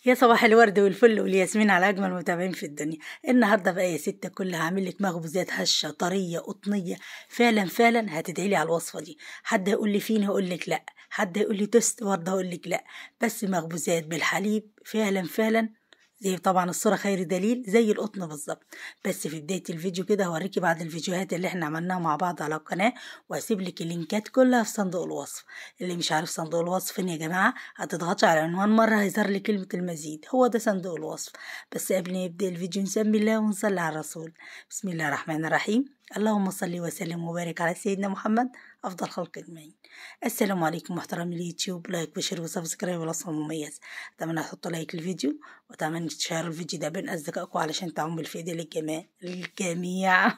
يا صباح الورد والفل والياسمين على اجمل متابعين في الدنيا. النهارده بقى يا ستة كلها هعمل لك مخبوزات هشه طريه قطنيه. فعلا هتدعي لي على الوصفه دي. حد هيقول لي فين هقول لك لا، حد هيقول لي توست برضه هقول لك لا، بس مخبوزات بالحليب فعلا زي طبعا الصورة خير دليل، زي القطن بالظبط. بس في بداية الفيديو كده هوريكي بعض الفيديوهات اللي احنا عملناها مع بعض على القناة، وهسيب لك اللينكات كلها في صندوق الوصف. اللي مش عارف صندوق الوصف فين يا جماعة، هتضغطي على عنوان مرة هيظهر لك كلمة المزيد، هو ده صندوق الوصف. بس قبل ما نبدأ الفيديو نسمي الله ونصلي على الرسول. بسم الله الرحمن الرحيم. اللهم صل وسلم وبارك على سيدنا محمد افضل خلق اجمعين. السلام عليكم محترمي اليوتيوب، لايك وشير وسبسكرايب والوصفه مميز. اتمنى تحطوا لايك للفيديو، واتمنى تشيروا الفيديو ده بين اصدقائكم علشان تعملوا بالفائده للجميع.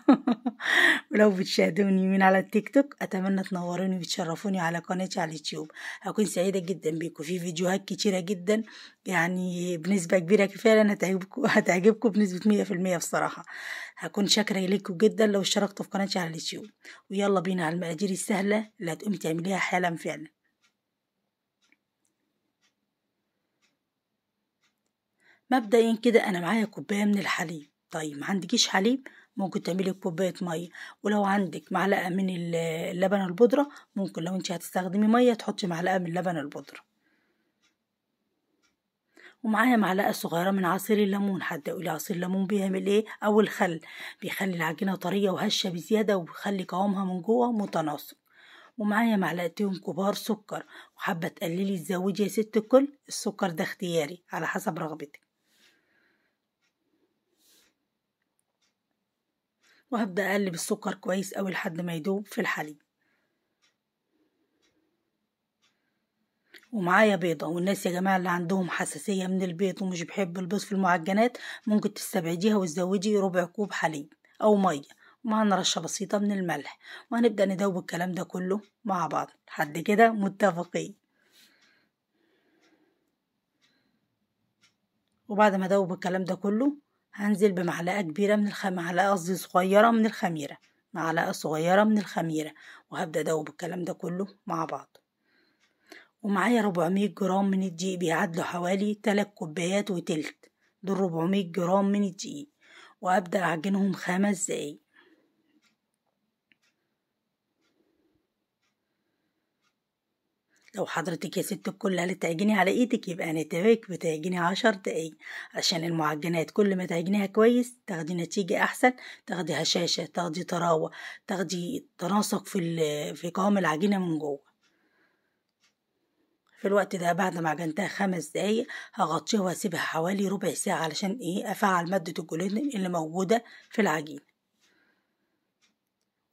ولو بتشاهدوني من على التيك توك اتمنى تنوروني وتشرفوني على قناتي على اليوتيوب. هكون سعيده جدا بيكم في فيديوهات كتيره جدا، يعني بنسبه كبيره فعلا هتعجبكم بنسبه 100% بصراحه. هكون شاكره لكم جدا لو اشتركتوا في قناتي على اليوتيوب. ويلا بينا على المقادير السهله اللي هتقومي تعمليها حالا فعلا. مبدئيا كده انا معايا كوبايه من الحليب. طيب ما عندكيش حليب ممكن تعملي كوبايه ميه، ولو عندك معلقه من اللبن البودره ممكن، لو انت هتستخدمي ميه تحطي معلقه من اللبن البودره. ومعايا معلقه صغيره من عصير الليمون. حد يقول لي عصير الليمون بيعمل ايه؟ او الخل بيخلي العجينه طريه وهشه بزياده وبيخلي قوامها من جوه متناسق. ومعايا معلقتين كبار سكر، وحابه تقللي تزودي يا ست الكل، السكر ده اختياري على حسب رغبتك. وهبدأ أقلب السكر كويس أوي لحد ما يدوب في الحليب. ومعايا بيضة، والناس يا جماعة اللي عندهم حساسية من البيض ومش بيحب البيض في المعجنات ممكن تستبعديها وتزودي ربع كوب حليب أو مية، ومعانا رشة بسيطة من الملح. وهنبدأ ندوب الكلام ده كله مع بعض لحد كده متفقين. وبعد ما ادوب الكلام ده كله هنزل بمعلقة كبيرة من معلقة قصدي صغيرة من الخميرة، معلقة صغيرة من الخميرة. وهبدأ ادوب الكلام ده كله مع بعض. ومعايا 400 جرام من الدقيق بيعادلوا حوالي 3 كوبايات وتلت، دول 400 جرام من الدقيق. وأبدأ أعجنهم 5 دقايق. لو حضرتك يا ست الكل هتعجني على ايدك يبقى نتاوك بتعجني 10 دقايق، عشان المعجنات كل ما تعجنيها كويس تاخدي نتيجة أحسن، تاخدي هشاشة، تاخدي طراوة، تاخدي تناسق في قوام العجينة من جوه. في الوقت ده بعد ما عجنتها 5 دقايق هغطيها واسيبها حوالي ربع ساعة علشان افعل مادة الجلوتين اللي موجودة في العجين.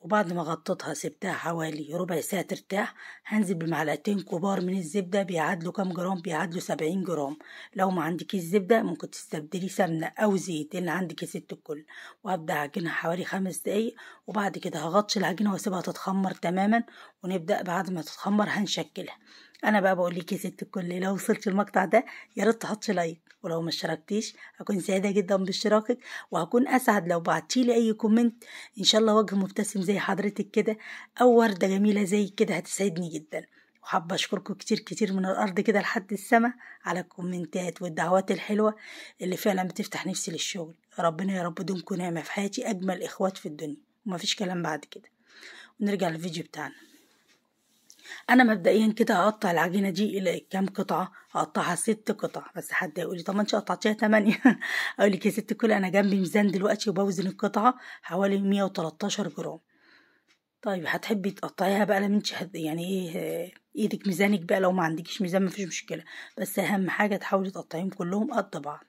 وبعد ما غطيتها سبتها حوالي ربع ساعة ترتاح، هنزل بمعلقتين كبار من الزبدة بيعادلوا كام جرام، بيعادلوا 70 جرام. لو ما عندكيش زبدة ممكن تستبدلي سمنة او زيت اللي عندك يا ست الكل. وابدأ اعجنها حوالي 5 دقايق، وبعد كده هغطي العجينة واسيبها تتخمر تماما. ونبدأ بعد ما تتخمر هنشكلها. انا بقى بقول لك يا ست الكل، لو وصلت المقطع ده يا ريت تحطي لايك، ولو ما اشتركتيش هكون سعيده جدا باشتراكك، وهكون اسعد لو بعتيلي اي كومنت. ان شاء الله وجه مبتسم زي حضرتك كده، او ورده جميله زي كده هتسعدني جدا. وحابه اشكركم كتير من الارض كده لحد السما على الكومنتات والدعوات الحلوه اللي فعلا بتفتح نفسي للشغل. ربنا يا رب دمكم نعمه في حياتي، اجمل اخوات في الدنيا ومفيش كلام بعد كده. ونرجع للفيديو بتاعنا. انا مبدئيا كده هقطع العجينه دي الى كام قطعه، هقطعها 6 قطع. بس حد يقول لي طب ما انت قطعتيها 8؟ اقول لك يا ست كل انا جنبي ميزان دلوقتي وبوزن القطعه حوالي 113 جرام. طيب هتحبي تقطعيها بقى لما انت يعني ايدك ميزانك بقى، لو ما عندكيش ميزان مفيش مشكله، بس اهم حاجه تحاولي تقطعيهم كلهم قد بعض.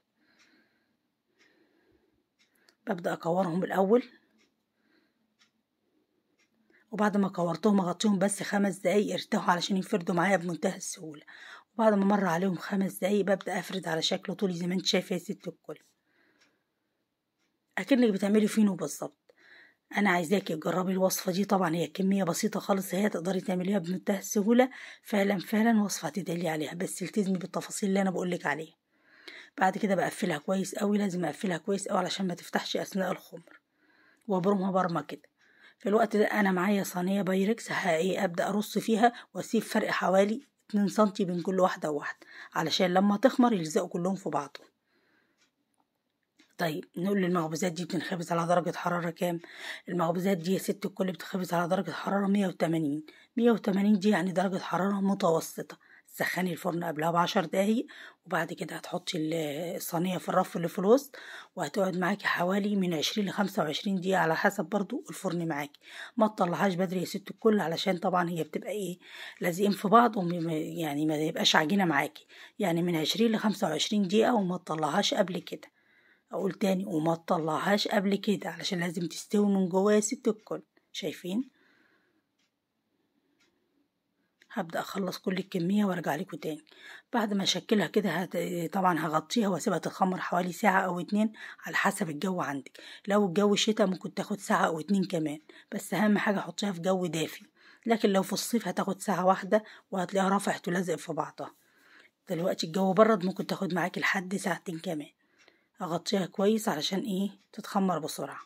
ببدا اكورهم الاول، وبعد ما كورتهم اغطيهم بس 5 دقايق يرتاحوا علشان يفردوا معايا بمنتهى السهولة. وبعد ما مر عليهم 5 دقايق ببدأ افرد على شكل طولي زي ما انت شايفة يا ست الكل، اكنك بتعملي فينو بالظبط. انا عايزاكي تجربي الوصفة دي، طبعا هي كمية بسيطة خالص، هي تقدري تعمليها بمنتهى السهولة. فعلا وصفة هتدعيلي عليها، بس التزمي بالتفاصيل اللي انا بقولك عليها. بعد كده بقفلها كويس قوي، لازم اقفلها كويس قوي علشان ما تفتحش اثناء الخمر، وابرمها برمة كده. في الوقت ده انا معايا صينيه بايركس ابدا ارص فيها واسيب فرق حوالي 2 سنتي بين كل واحدة وواحدة، علشان لما تخمر يلزقوا كلهم في بعضهم. طيب نقول المخبوزات دي بتنخبز على درجة حرارة كام؟ المخبوزات دي يا ست الكل بتتخبز على درجة حرارة 180. 180 دي يعني درجة حرارة متوسطة. سخني الفرن قبلها ب10 دقايق، وبعد كده هتحطي الصينية في الرف اللي في الوسط، وهتقعد معاكي حوالي من 20 ل25 دقيقة على حسب برضو الفرن معاكي. ما تطلعهاش بدري يا ست الكل، علشان طبعا هي بتبقى لازقين في بعض، يعني ما يبقاش عجينة معاكي. يعني من 20 ل25 دقيقة، وما تطلعهاش قبل كده. اقول تاني، وما تطلعهاش قبل كده علشان لازم تستوي من جوه يا ست الكل. شايفين؟ هبدأ اخلص كل الكمية وارجع لكم تاني. بعد ما اشكلها كده طبعا هغطيها واسيبها تتخمر حوالي ساعة او 2 على حسب الجو عندك. لو الجو شتاء ممكن تاخد ساعة او 2 كمان، بس اهم حاجة حطيها في جو دافي. لكن لو في الصيف هتاخد ساعة واحدة، وهتلاقيها رفعت ولازق في بعضها. دلوقتي الجو برد، ممكن تاخد معاكي لحد ساعتين كمان. اغطيها كويس علشان تتخمر بسرعة.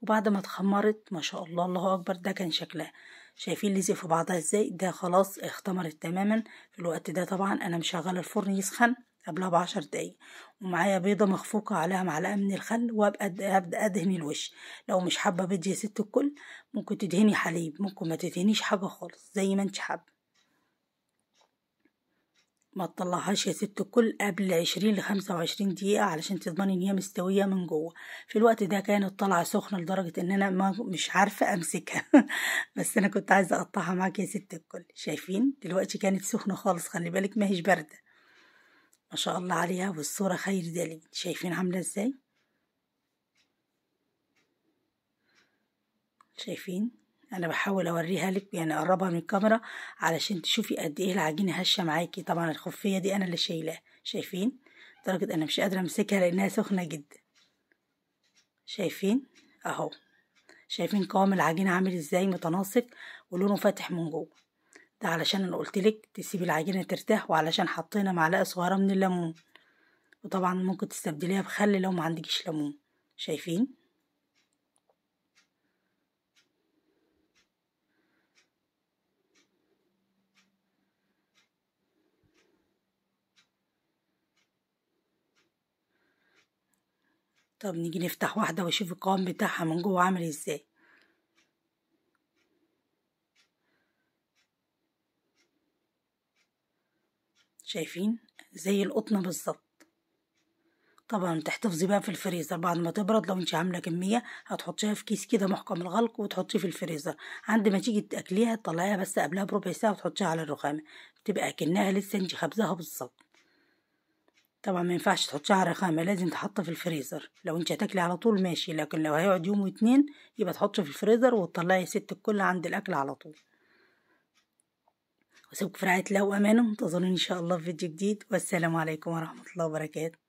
وبعد ما اتخمرت ما شاء الله الله اكبر، ده كان شكلها. شايفين لزق في بعضها ازاي؟ ده خلاص اختمرت تماما. في الوقت ده طبعا انا مشغله الفرن يسخن قبلها ب10 دقايق، ومعايا بيضة مخفوقة عليها معلقة من الخل، وابقى ابدأ ادهن الوش. لو مش حابة بيض يا ست الكل، ممكن تدهني حليب، ممكن ما تدهنيش حاجة خالص، زي ما انت حابة. ما تطلعهاش يا ست الكل قبل 20 ل25 دقيقة، علشان تضمني ان هي مستوية من جوه. في الوقت ده كانت طالعة سخنة لدرجة ان انا مش عارفة امسكها. بس انا كنت عايزة اقطعها معاك يا ست الكل. شايفين؟ دلوقتي كانت سخنة خالص، خلي بالك ما هيش باردة. ما شاء الله عليها، والصورة خير دليل. شايفين عاملة ازاي؟ شايفين؟ انا بحاول اوريها لك، يعني اقربها من الكاميرا علشان تشوفي قد ايه العجينه هشه معاكي. طبعا الخفيه دي انا اللي شايلاها. شايفين؟ درجه انا مش قادره امسكها لانها سخنه جدا. شايفين؟ اهو. شايفين قوام العجينه عامل ازاي؟ متناسق ولونه فاتح من جوه. ده علشان انا قلتلك تسيبي العجينه ترتاح، وعلشان حطينا معلقه صغيره من الليمون. وطبعا ممكن تستبدليها بخل لو ما عندكيش ليمون. شايفين؟ طب نيجي نفتح واحده واشوف القوام بتاعها من جوه عامل ازاي. شايفين؟ زي القطنة بالظبط. طبعا تحتفظي بقى في الفريزر بعد ما تبرد. لو انت عامله كميه هتحطيها في كيس كده محكم الغلق، وتحطيه في الفريزر. عند ما تيجي تاكليها تطلعيها بس قبلها بربع ساعه، وتحطيها على الرخامه، بتبقى كأنها لسه انت خابزاها بالظبط. طبعا ما ينفعش تحطيها على الرخامه، لازم تحطها في الفريزر. لو انت هتاكلي على طول ماشي، لكن لو هيقعد يوم واتنين يبقى تحطي في الفريزر، وتطلعي ست الكل عند الاكل على طول. واسيبكم في رعايه الله وامانه، انتظروني ان شاء الله في فيديو جديد، والسلام عليكم ورحمه الله وبركاته.